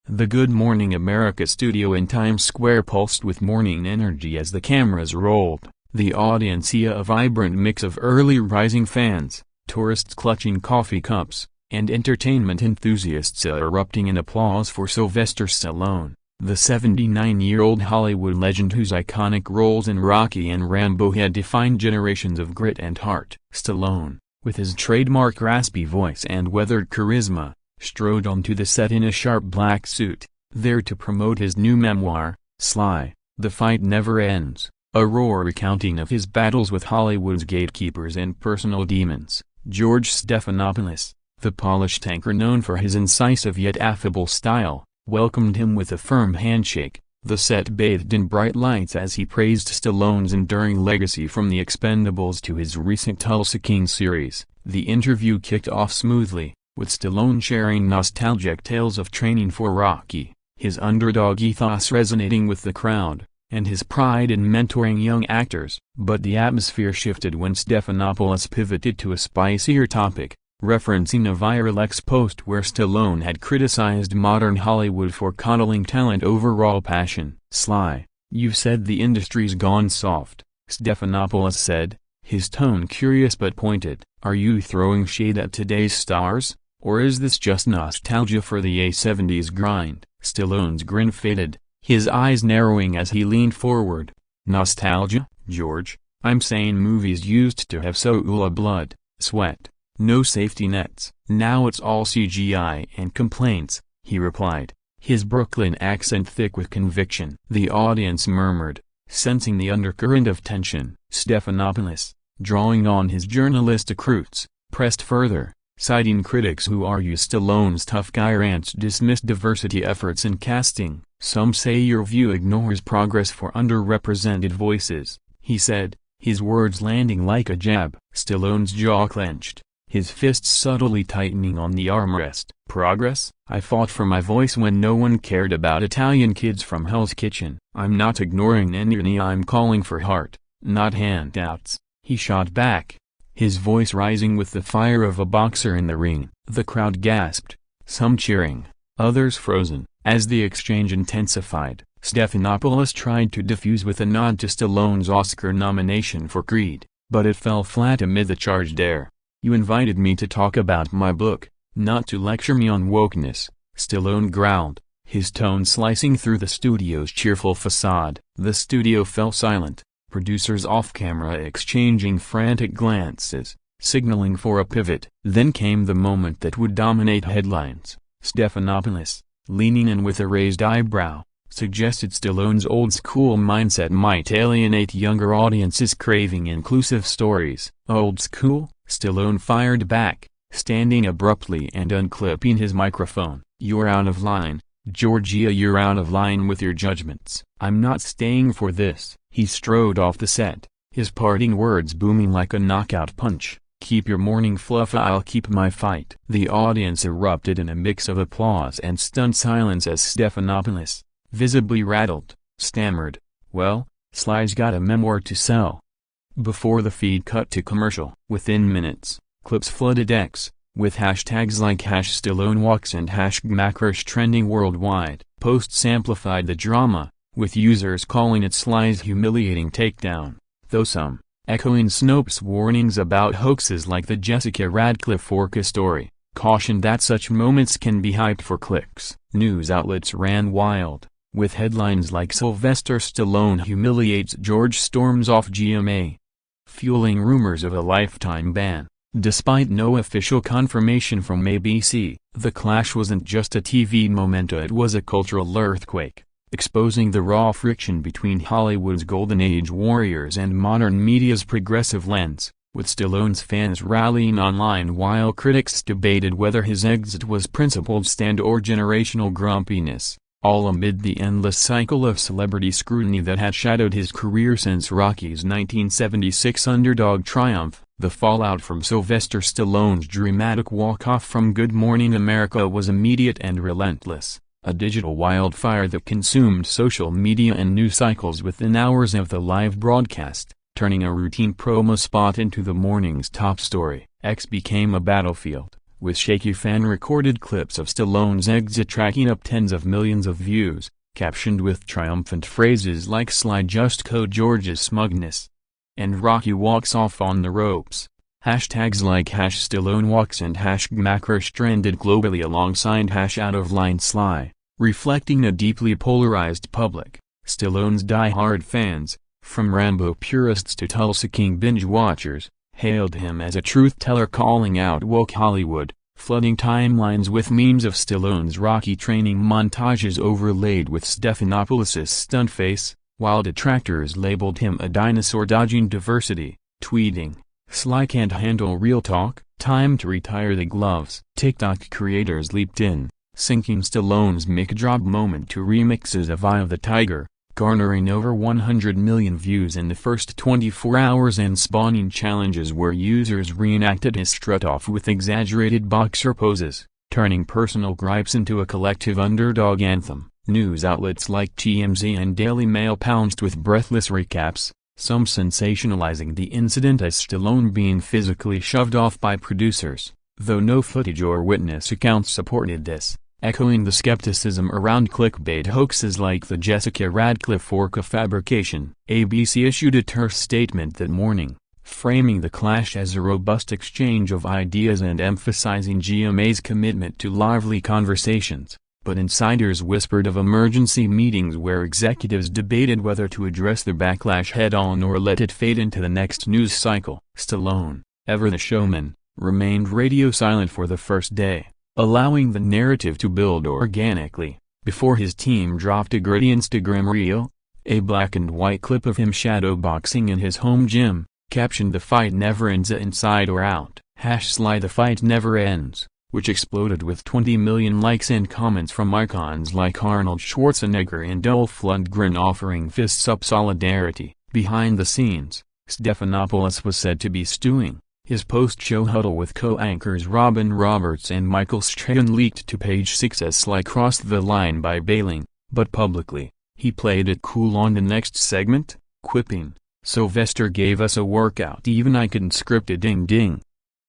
The Good Morning America studio in Times Square pulsed with morning energy as the cameras rolled, the audiencia a vibrant mix of early rising fans, tourists clutching coffee cups, and entertainment enthusiasts erupting in applause for Sylvester Stallone, the 79-year-old Hollywood legend whose iconic roles in Rocky and Rambo had defined generations of grit and heart. Stallone, with his trademark raspy voice and weathered charisma, strode onto the set in a sharp black suit, there to promote his new memoir, Sly, The Fight Never Ends, a raw recounting of his battles with Hollywood's gatekeepers and personal demons. George Stephanopoulos, the polished anchor known for his incisive yet affable style, welcomed him with a firm handshake. The set bathed in bright lights as he praised Stallone's enduring legacy from The Expendables to his recent Tulsa King series. The interview kicked off smoothly, with Stallone sharing nostalgic tales of training for Rocky, his underdog ethos resonating with the crowd, and his pride in mentoring young actors. But the atmosphere shifted when Stephanopoulos pivoted to a spicier topic, referencing a viral X post where Stallone had criticized modern Hollywood for coddling talent over raw passion. "Sly, you've said the industry's gone soft," Stephanopoulos said, his tone curious but pointed. "Are you throwing shade at today's stars? Or is this just nostalgia for the '70s grind?" Stallone's grin faded, his eyes narrowing as he leaned forward. "Nostalgia, George? I'm saying movies used to have so blood, sweat, no safety nets. Now it's all CGI and complaints," he replied, his Brooklyn accent thick with conviction. The audience murmured, sensing the undercurrent of tension. Stephanopoulos, drawing on his journalistic roots, pressed further, citing critics who argue Stallone's tough guy rants dismiss diversity efforts in casting. "Some say your view ignores progress for underrepresented voices," he said, his words landing like a jab. Stallone's jaw clenched, his fists subtly tightening on the armrest. "Progress? I fought for my voice when no one cared about Italian kids from Hell's Kitchen. I'm not ignoring any, I'm calling for heart, not handouts," he shot back, his voice rising with the fire of a boxer in the ring. The crowd gasped, some cheering, others frozen. As the exchange intensified, Stephanopoulos tried to diffuse with a nod to Stallone's Oscar nomination for Creed, but it fell flat amid the charged air. "You invited me to talk about my book, not to lecture me on wokeness," Stallone growled, his tone slicing through the studio's cheerful facade. The studio fell silent, producers off-camera exchanging frantic glances, signaling for a pivot. Then came the moment that would dominate headlines. Stephanopoulos, leaning in with a raised eyebrow, suggested Stallone's old-school mindset might alienate younger audiences craving inclusive stories. "Old school?" Stallone fired back, standing abruptly and unclipping his microphone. "You're out of line, Georgia, you're out of line with your judgments. I'm not staying for this." He strode off the set, his parting words booming like a knockout punch. "Keep your morning fluff, I'll keep my fight." The audience erupted in a mix of applause and stunned silence as Stephanopoulos, visibly rattled, stammered, "Well, Sly's got a memoir to sell." Before the feed cut to commercial. Within minutes, clips flooded X, with hashtags like #StalloneWalks and #Macrush trending worldwide. Posts amplified the drama, with users calling it Sly's humiliating takedown, though some, echoing Snopes' warnings about hoaxes like the Jessica Radcliffe Orca story, cautioned that such moments can be hyped for clicks. News outlets ran wild, with headlines like "Sylvester Stallone humiliates George, storms off GMA," fueling rumors of a lifetime ban. Despite no official confirmation from ABC, the clash wasn't just a TV memento, it was a cultural earthquake, exposing the raw friction between Hollywood's golden age warriors and modern media's progressive lens, with Stallone's fans rallying online while critics debated whether his exit was principled stand or generational grumpiness, all amid the endless cycle of celebrity scrutiny that had shadowed his career since Rocky's 1976 underdog triumph. The fallout from Sylvester Stallone's dramatic walk-off from Good Morning America was immediate and relentless, a digital wildfire that consumed social media and news cycles within hours of the live broadcast, turning a routine promo spot into the morning's top story. X became a battlefield, with shaky fan-recorded clips of Stallone's exit tracking up tens of millions of views, captioned with triumphant phrases like "Slide just code George's smugness" and "Rocky walks off on the ropes." Hashtags like #Stallone walks and #Macrush trended globally alongside #OutOfLineSly, reflecting a deeply polarized public. Stallone's die-hard fans, from Rambo purists to Tulsa King binge-watchers, hailed him as a truth-teller calling out woke Hollywood, flooding timelines with memes of Stallone's Rocky training montages overlaid with Stephanopoulos' stunt face, while detractors labeled him a dinosaur dodging diversity, tweeting, "Sly can't handle real talk, time to retire the gloves." TikTok creators leaped in, syncing Stallone's mic drop moment to remixes of Eye of the Tiger, garnering over 100 million views in the first 24 hours and spawning challenges where users reenacted his strut-off with exaggerated boxer poses, turning personal gripes into a collective underdog anthem. News outlets like TMZ and Daily Mail pounced with breathless recaps, some sensationalizing the incident as Stallone being physically shoved off by producers, though no footage or witness accounts supported this, echoing the skepticism around clickbait hoaxes like the Jessica Radcliffe orca fabrication. ABC issued a terse statement that morning, framing the clash as a robust exchange of ideas and emphasizing GMA's commitment to lively conversations, but insiders whispered of emergency meetings where executives debated whether to address the backlash head-on or let it fade into the next news cycle. Stallone, ever the showman, remained radio silent for the first day, allowing the narrative to build organically, before his team dropped a gritty Instagram reel, a black and white clip of him shadowboxing in his home gym, captioned "The fight never ends, inside or out", #Sly the fight never ends, which exploded with 20 million likes and comments from icons like Arnold Schwarzenegger and Dolph Lundgren offering fists up solidarity. Behind the scenes, Stephanopoulos was said to be stewing. His post-show huddle with co-anchors Robin Roberts and Michael Strahan leaked to Page Six as Sly crossed the line by bailing, but publicly, he played it cool on the next segment, quipping, "Sylvester gave us a workout even I couldn't script a ding-ding,"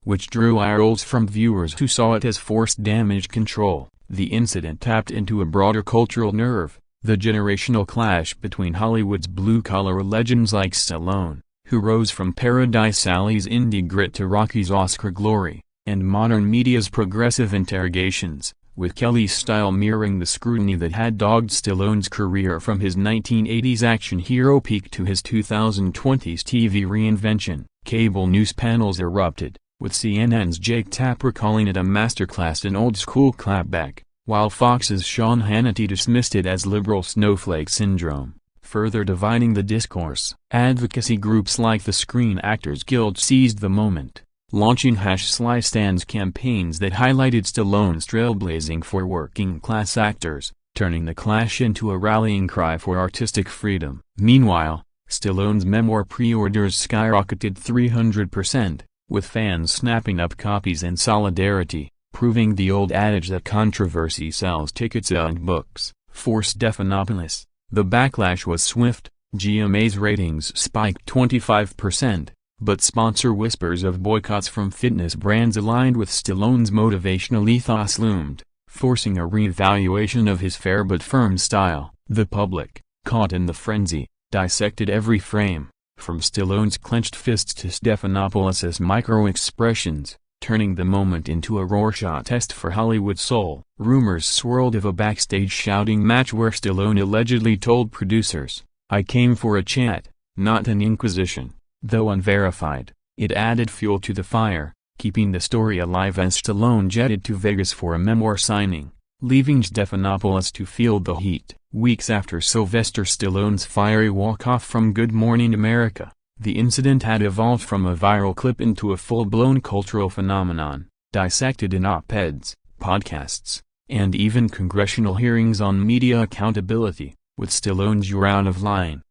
which drew eye rolls from viewers who saw it as forced damage control. The incident tapped into a broader cultural nerve, the generational clash between Hollywood's blue-collar legends like Stallone, who rose from Paradise Alley's indie grit to Rocky's Oscar glory, and modern media's progressive interrogations, with Kelly's style mirroring the scrutiny that had dogged Stallone's career from his 1980s action hero peak to his 2020s TV reinvention. Cable news panels erupted, with CNN's Jake Tapper calling it a masterclass in old-school clapback, while Fox's Sean Hannity dismissed it as liberal snowflake syndrome, further dividing the discourse. Advocacy groups like the Screen Actors Guild seized the moment, launching #Sly Stands campaigns that highlighted Stallone's trailblazing for working-class actors, turning the clash into a rallying cry for artistic freedom. Meanwhile, Stallone's memoir pre-orders skyrocketed 300%, with fans snapping up copies in solidarity, proving the old adage that controversy sells tickets and books. For Stephanopoulos, the backlash was swift. GMA's ratings spiked 25%, but sponsor whispers of boycotts from fitness brands aligned with Stallone's motivational ethos loomed, forcing a re-evaluation of his fair but firm style. The public, caught in the frenzy, dissected every frame, from Stallone's clenched fists to Stephanopoulos' micro-expressions, turning the moment into a Rorschach test for Hollywood soul. Rumors swirled of a backstage shouting match where Stallone allegedly told producers, "I came for a chat, not an inquisition." Though unverified, it added fuel to the fire, keeping the story alive as Stallone jetted to Vegas for a memoir signing, leaving Stephanopoulos to feel the heat. Weeks after Sylvester Stallone's fiery walk-off from Good Morning America, the incident had evolved from a viral clip into a full-blown cultural phenomenon, dissected in op-eds, podcasts, and even congressional hearings on media accountability, with Stallone's "You're out of line"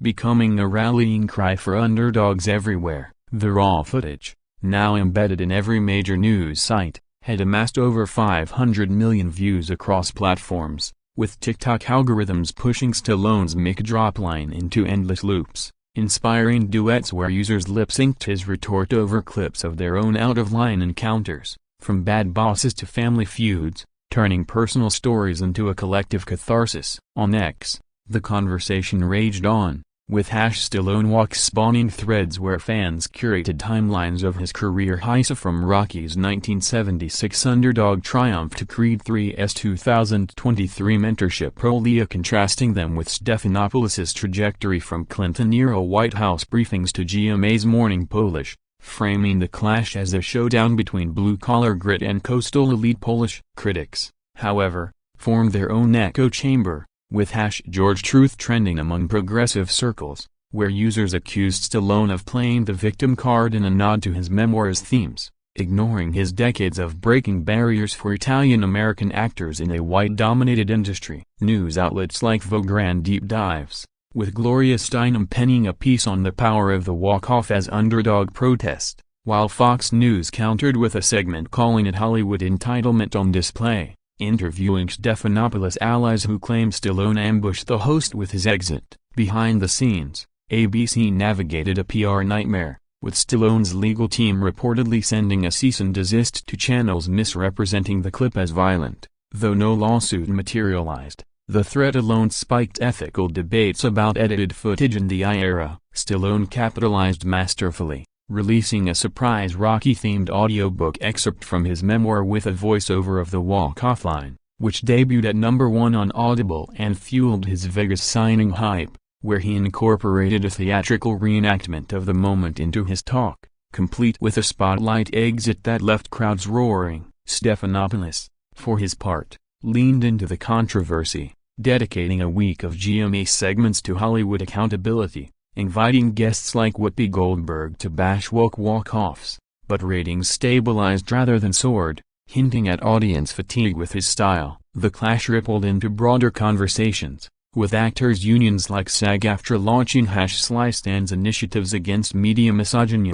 becoming a rallying cry for underdogs everywhere. The raw footage, now embedded in every major news site, had amassed over 500 million views across platforms, with TikTok algorithms pushing Stallone's mic drop line into endless loops, inspiring duets where users lip-synced his retort over clips of their own out-of-line encounters. from bad bosses to family feuds, turning personal stories into a collective catharsis. On X, the conversation raged on, with #Stallone Walks spawning threads where fans curated timelines of his career highs from Rocky's 1976 underdog triumph to Creed III's 2023 mentorship role, contrasting them with Stephanopoulos' trajectory from Clinton-era White House briefings to GMA's Morning Polish, framing the clash as a showdown between blue-collar grit and coastal elite. Polish critics, however, formed their own echo chamber, with #George Truth trending among progressive circles, where users accused Stallone of playing the victim card in a nod to his memoir's themes, ignoring his decades of breaking barriers for Italian-American actors in a white-dominated industry. News outlets like Vogue ran deep dives, with Gloria Steinem penning a piece on the power of the walk-off as underdog protest, while Fox News countered with a segment calling it Hollywood entitlement on display, interviewing Stephanopoulos' allies who claimed Stallone ambushed the host with his exit. Behind the scenes, ABC navigated a PR nightmare, with Stallone's legal team reportedly sending a cease and desist to channels misrepresenting the clip as violent. Though no lawsuit materialized, the threat alone spiked ethical debates about edited footage in the I-era. Stallone capitalized masterfully, releasing a surprise Rocky-themed audiobook excerpt from his memoir with a voiceover of the walk-off line, which debuted at #1 on Audible and fueled his Vegas signing hype, where he incorporated a theatrical reenactment of the moment into his talk, complete with a spotlight exit that left crowds roaring. Stephanopoulos, for his part, leaned into the controversy, dedicating a week of GMA segments to Hollywood accountability, inviting guests like Whoopi Goldberg to bash woke walk-offs, but ratings stabilized rather than soared, hinting at audience fatigue with his style. The clash rippled into broader conversations, with actors' unions like SAG-AFTRA launching #Sly Stands initiatives against media misogyny.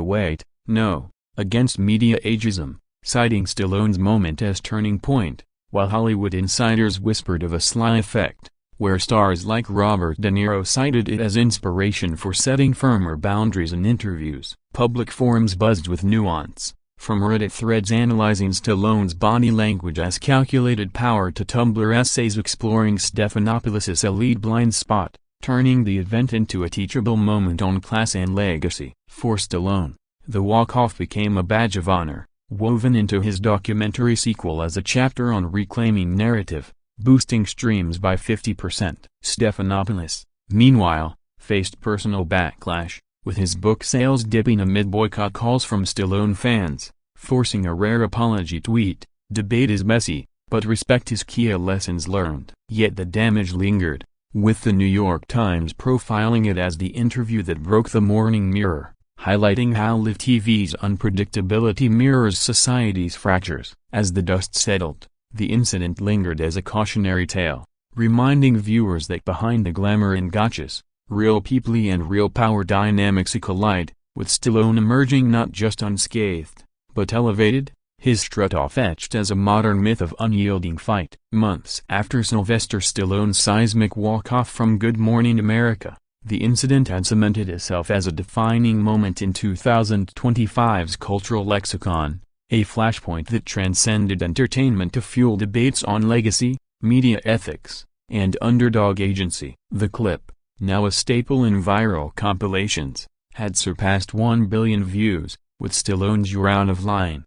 Against media ageism, citing Stallone's moment as turning point, while Hollywood insiders whispered of a Sly effect, where stars like Robert De Niro cited it as inspiration for setting firmer boundaries in interviews. Public forums buzzed with nuance, from Reddit threads analyzing Stallone's body language as calculated power to Tumblr essays exploring Stephanopoulos' elite blind spot, turning the event into a teachable moment on class and legacy. For Stallone, the walk-off became a badge of honor, woven into his documentary sequel as a chapter on reclaiming narrative, boosting streams by 50%. Stephanopoulos, meanwhile, faced personal backlash, with his book sales dipping amid boycott calls from Stallone fans, forcing a rare apology tweet. Debate is messy, but respect is key. Lessons learned. Yet the damage lingered, with the New York Times profiling it as the interview that broke the Morning Mirror, highlighting how live TV's unpredictability mirrors society's fractures. As the dust settled, the incident lingered as a cautionary tale, reminding viewers that behind the glamour and gotchas, real people and real power dynamics collide, with Stallone emerging not just unscathed, but elevated, his strut-off etched as a modern myth of unyielding fight. Months after Sylvester Stallone's seismic walk-off from Good Morning America, the incident had cemented itself as a defining moment in 2025's cultural lexicon, a flashpoint that transcended entertainment to fuel debates on legacy, media ethics, and underdog agency. The clip, now a staple in viral compilations, had surpassed 1 billion views, with Stallone's "You're Out of Line"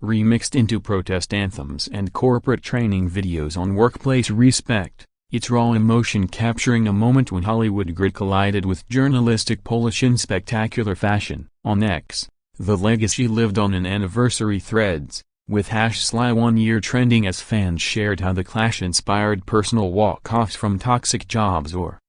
remixed into protest anthems and corporate training videos on workplace respect, its raw emotion capturing a moment when Hollywood grit collided with journalistic polish in spectacular fashion. On X, the legacy lived on in anniversary threads, with #Sly1Year trending as fans shared how the clash inspired personal walk-offs from toxic jobs or